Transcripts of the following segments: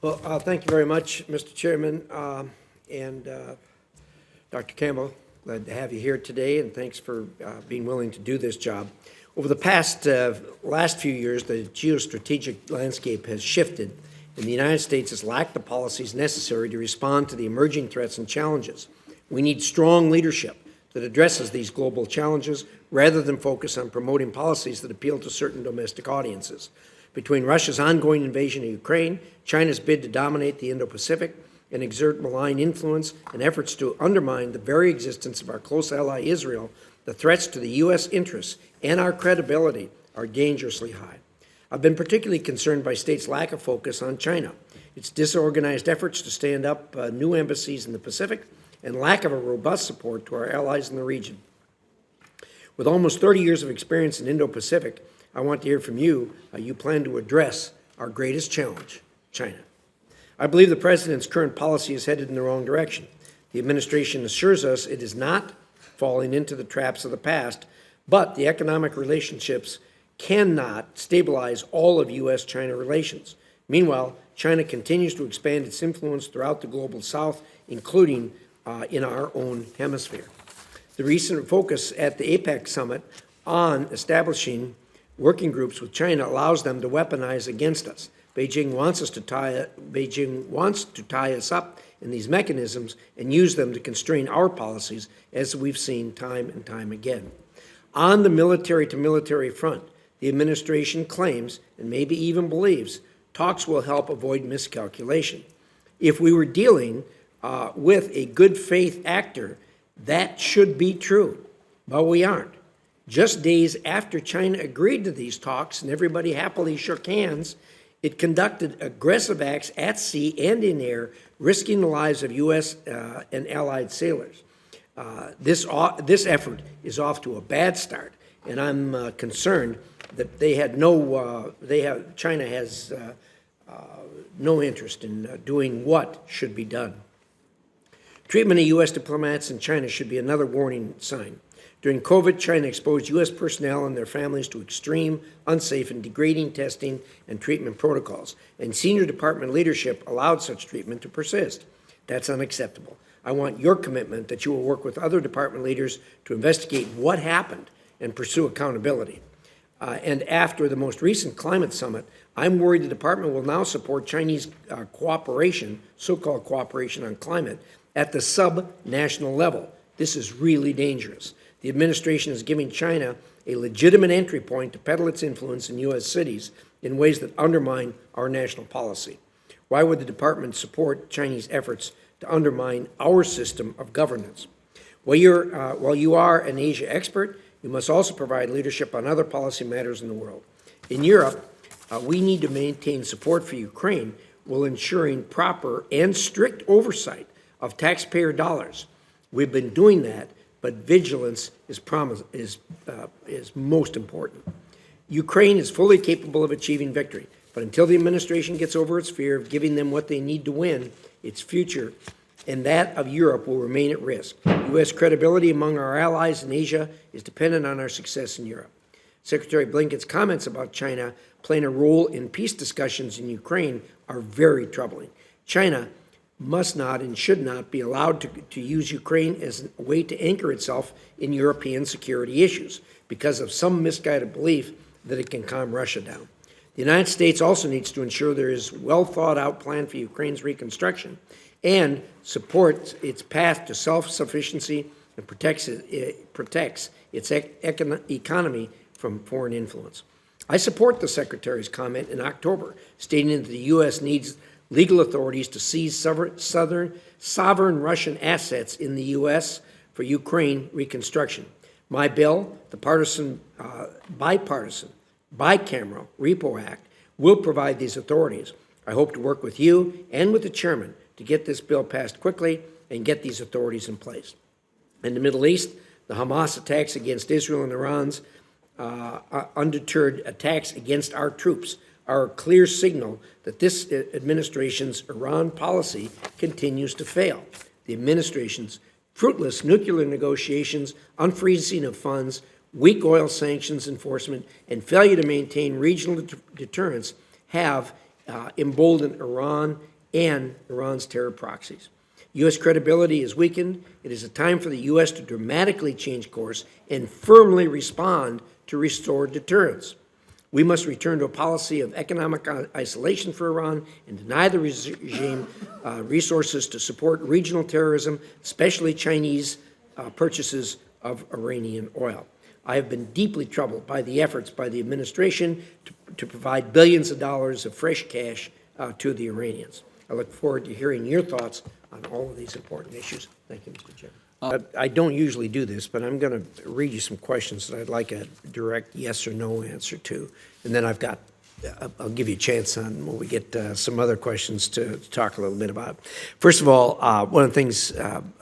Well, thank you very much, Mr. Chairman, and Dr. Campbell. Glad to have you here today, and thanks for being willing to do this job. Over the last few years, the geostrategic landscape has shifted, and the United States has lacked the policies necessary to respond to the emerging threats and challenges. We need strong leadership that addresses these global challenges rather than focus on promoting policies that appeal to certain domestic audiences. Between Russia's ongoing invasion of Ukraine, China's bid to dominate the Indo-Pacific, and exert malign influence and efforts to undermine the very existence of our close ally Israel, the threats to the U.S. interests and our credibility are dangerously high. I've been particularly concerned by states' lack of focus on China, its disorganized efforts to stand up new embassies in the Pacific, and lack of a robust support to our allies in the region. With almost 30 years of experience in Indo-Pacific, I want to hear from you how you plan to address our greatest challenge, China. I believe the President's current policy is headed in the wrong direction. The administration assures us it is not falling into the traps of the past, but the economic relationships cannot stabilize all of U.S.-China relations. Meanwhile, China continues to expand its influence throughout the global South, including in our own hemisphere. The recent focus at the APEC summit on establishing working groups with China allows them to weaponize against us. Beijing wants to tie us up in these mechanisms and use them to constrain our policies, as we've seen time and time again. On the military-to-military front, the administration claims, and maybe even believes, talks will help avoid miscalculation. If we were dealing with a good faith actor, that should be true, but we aren't. Just days after China agreed to these talks and everybody happily shook hands, it conducted aggressive acts at sea and in air, risking the lives of U.S. And allied sailors. This effort is off to a bad start, and I'm concerned that China has no interest in doing what should be done. Treatment of U.S. diplomats in China should be another warning sign. During COVID, China exposed U.S. personnel and their families to extreme, unsafe, and degrading testing and treatment protocols, and senior department leadership allowed such treatment to persist. That's unacceptable. I want your commitment that you will work with other department leaders to investigate what happened and pursue accountability. And after the most recent climate summit, I'm worried the department will now support Chinese cooperation, so-called cooperation on climate, at the sub-national level. This is really dangerous. The administration is giving China a legitimate entry point to peddle its influence in U.S. cities in ways that undermine our national policy. Why would the department support Chinese efforts to undermine our system of governance? While you are an Asia expert, you must also provide leadership on other policy matters in the world. In Europe, we need to maintain support for Ukraine while ensuring proper and strict oversight of taxpayer dollars. We've been doing that, but vigilance is most important. Ukraine is fully capable of achieving victory, but until the administration gets over its fear of giving them what they need to win, its future and that of Europe will remain at risk. U.S. credibility among our allies in Asia is dependent on our success in Europe. Secretary Blinken's comments about China playing a role in peace discussions in Ukraine are very troubling. China must not and should not be allowed to use Ukraine as a way to anchor itself in European security issues because of some misguided belief that it can calm Russia down. The United States also needs to ensure there is a well-thought-out plan for Ukraine's reconstruction and supports its path to self-sufficiency and protects its economy from foreign influence. I support the Secretary's comment in October, stating that the U.S. needs legal authorities to seize sovereign Russian assets in the U.S. for Ukraine reconstruction. My bill, the bipartisan, bicameral REPO Act, will provide these authorities. I hope to work with you and with the chairman to get this bill passed quickly and get these authorities in place. In the Middle East, the Hamas attacks against Israel and Iran's undeterred attacks against our troops are a clear signal that this administration's Iran policy continues to fail. The administration's fruitless nuclear negotiations, unfreezing of funds, weak oil sanctions enforcement, and failure to maintain regional deterrence have emboldened Iran and Iran's terror proxies. U.S. credibility is weakened. It is a time for the U.S. to dramatically change course and firmly respond to restore deterrence. We must return to a policy of economic isolation for Iran and deny the regime resources to support regional terrorism, especially Chinese purchases of Iranian oil. I have been deeply troubled by the efforts by the administration to provide billions of dollars of fresh cash to the Iranians. I look forward to hearing your thoughts on all of these important issues. Thank you, Mr. Chairman. I don't usually do this, but I'm going to read you some questions that I'd like a direct yes or no answer to. And then I'll give you a chance on when we get some other questions to talk a little bit about. First of all, one of the things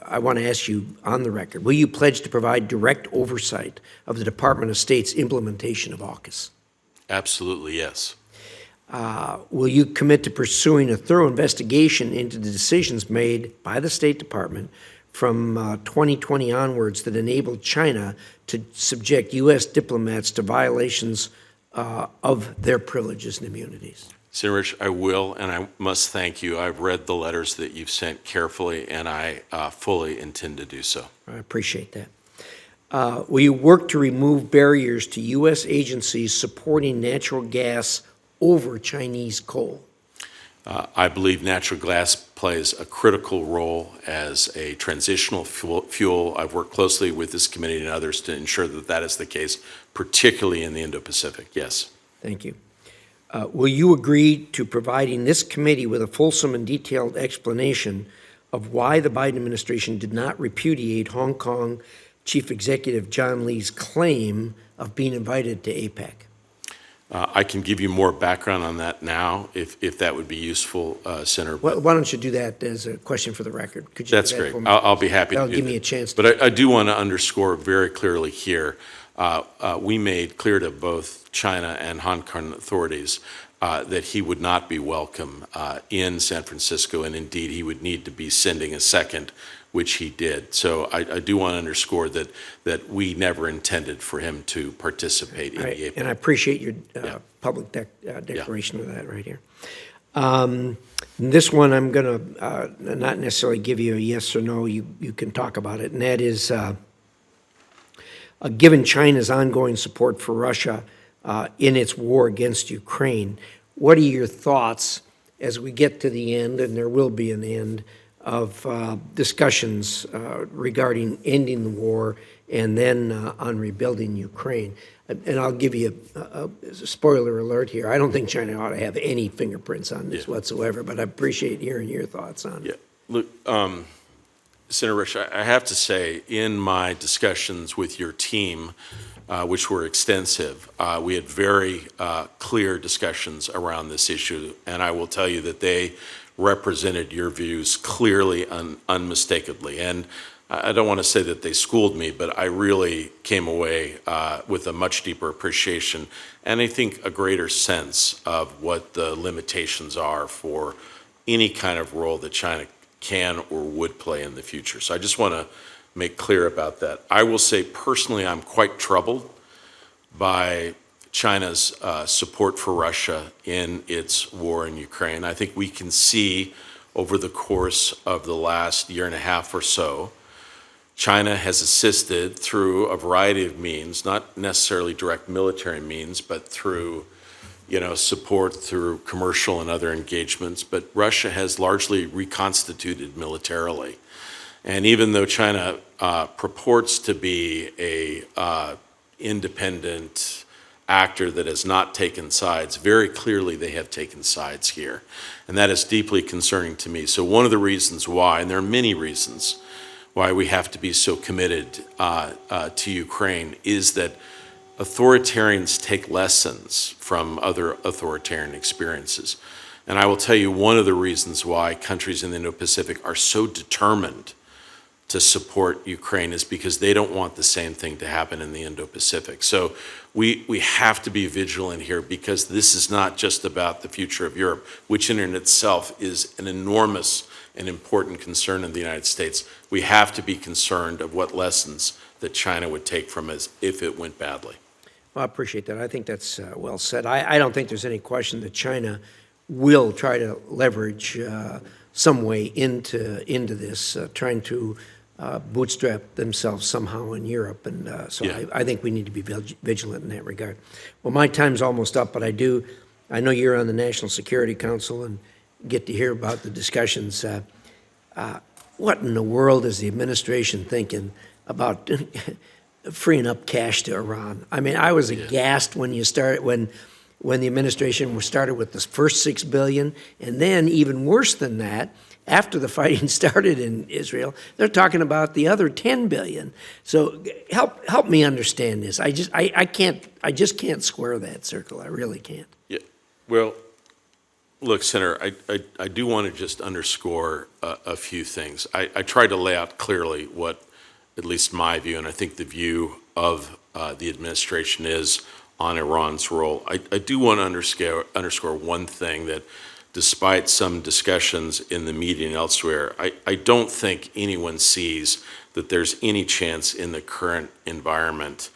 I want to ask you on the record, will you pledge to provide direct oversight of the Department of State's implementation of AUKUS? Absolutely, yes. Will you commit to pursuing a thorough investigation into the decisions made by the State Department from 2020 onwards that enabled China to subject U.S. diplomats to violations of their privileges and immunities? Senator Risch, I will, and I must thank you. I've read the letters that you've sent carefully, and I fully intend to do so. I appreciate that. Will you work to remove barriers to U.S. agencies supporting natural gas over Chinese coal? I believe natural gas plays a critical role as a transitional fuel. I've worked closely with this committee and others to ensure that that is the case, particularly in the Indo-Pacific. Yes. Thank you. Will you agree to providing this committee with a fulsome and detailed explanation of why the Biden administration did not repudiate Hong Kong Chief Executive John Lee's claim of being invited to APEC? I can give you more background on that now, if that would be useful, Senator. Why don't you do that as a question for the record? Could you That's great. I'll be happy to do that. That'll give me a chance. But I do want to underscore very clearly here, we made clear to both China and Hong Kong authorities that he would not be welcome in San Francisco, and indeed he would need to be sending a second, which he did. So I do want to underscore that we never intended for him to participate in the APEC. And I appreciate your public declaration of that right here. This one I'm going to not necessarily give you a yes or no. You can talk about it, and that is given China's ongoing support for Russia in its war against Ukraine, what are your thoughts as we get to the end, and there will be an end, of discussions regarding ending the war and then on rebuilding Ukraine? And I'll give you a spoiler alert here. I don't think China ought to have any fingerprints on this whatsoever, but I appreciate hearing your thoughts on it. Look, Senator Risch, I have to say, in my discussions with your team, which were extensive, we had very clear discussions around this issue, and I will tell you that they represented your views clearly and unmistakably. And I don't want to say that they schooled me, but I really came away with a much deeper appreciation and I think a greater sense of what the limitations are for any kind of role that China can or would play in the future. So I just want to make clear about that. I will say personally I'm quite troubled by China's support for Russia in its war in Ukraine. I think we can see over the course of the last year and a half or so, China has assisted through a variety of means, not necessarily direct military means, but through, support through commercial and other engagements. But Russia has largely reconstituted militarily. And even though China purports to be a independent actor that has not taken sides, very clearly they have taken sides here. And that is deeply concerning to me. So one of the reasons why, and there are many reasons why we have to be so committed to Ukraine, is that authoritarians take lessons from other authoritarian experiences. And I will tell you one of the reasons why countries in the Indo-Pacific are so determined to support Ukraine is because they don't want the same thing to happen in the Indo-Pacific. So we have to be vigilant here, because this is not just about the future of Europe, which in and itself is an enormous and important concern in the United States. We have to be concerned of what lessons that China would take from us if it went badly. Well, I appreciate that. I think that's well said. I don't think there's any question that China will try to leverage some way into this, trying to bootstrap themselves somehow in Europe. And so Yeah. I think we need to be vigilant in that regard. Well, my time's almost up, but I know you're on the National Security Council and get to hear about the discussions. What in the world is the administration thinking about freeing up cash to Iran? I mean, I was aghast when the administration started with the first $6 billion, and then even worse than that, after the fighting started in Israel, they're talking about the other $10 billion. So help me understand this. I just can't square that circle. I really can't. Yeah. Well, look, Senator, I do want to just underscore a few things. I tried to lay out clearly what, at least my view, and I think the view of the administration is on Iran's role. I do want to underscore one thing, that despite some discussions in the media and elsewhere, I don't think anyone sees that there's any chance in the current environment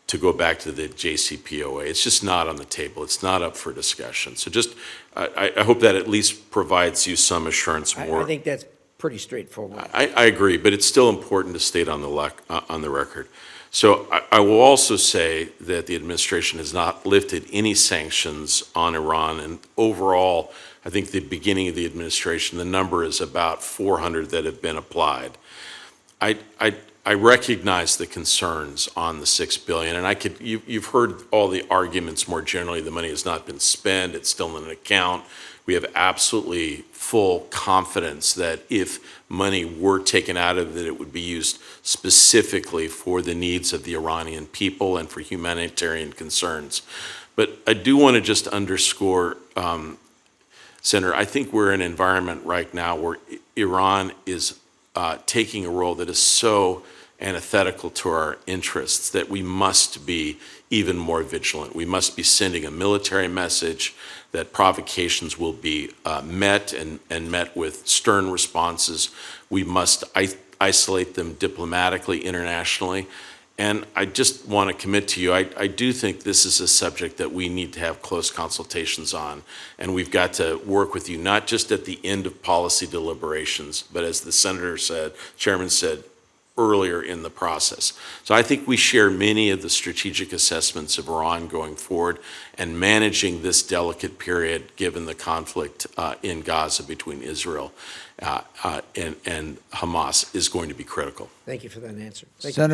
to go back to the JCPOA. It's just not on the table. It's not up for discussion. So just, I hope that at least provides you some assurance more. I think that's pretty straightforward. I agree, but it's still important to state on the record. So I will also say that the administration has not lifted any sanctions on Iran, and overall, I think the beginning of the administration, the number is about 400 that have been applied. I recognize the concerns on the $6 billion, and you've heard all the arguments more generally. The money has not been spent; it's still in an account. We have absolutely full confidence that if money were taken out of it, it would be used specifically for the needs of the Iranian people and for humanitarian concerns. But I do want to just underscore, Senator, I think we're in an environment right now where Iran is taking a role that is so antithetical to our interests that we must be even more vigilant. We must be sending a military message that provocations will be met and met with stern responses. We must isolate them diplomatically, internationally. And I just want to commit to you, I do think this is a subject that we need to have close consultations on. And we've got to work with you, not just at the end of policy deliberations, but as the chairman said, earlier in the process. So I think we share many of the strategic assessments of Iran going forward, and managing this delicate period, given the conflict in Gaza between Israel and Hamas, is going to be critical. Thank you for that answer. Senator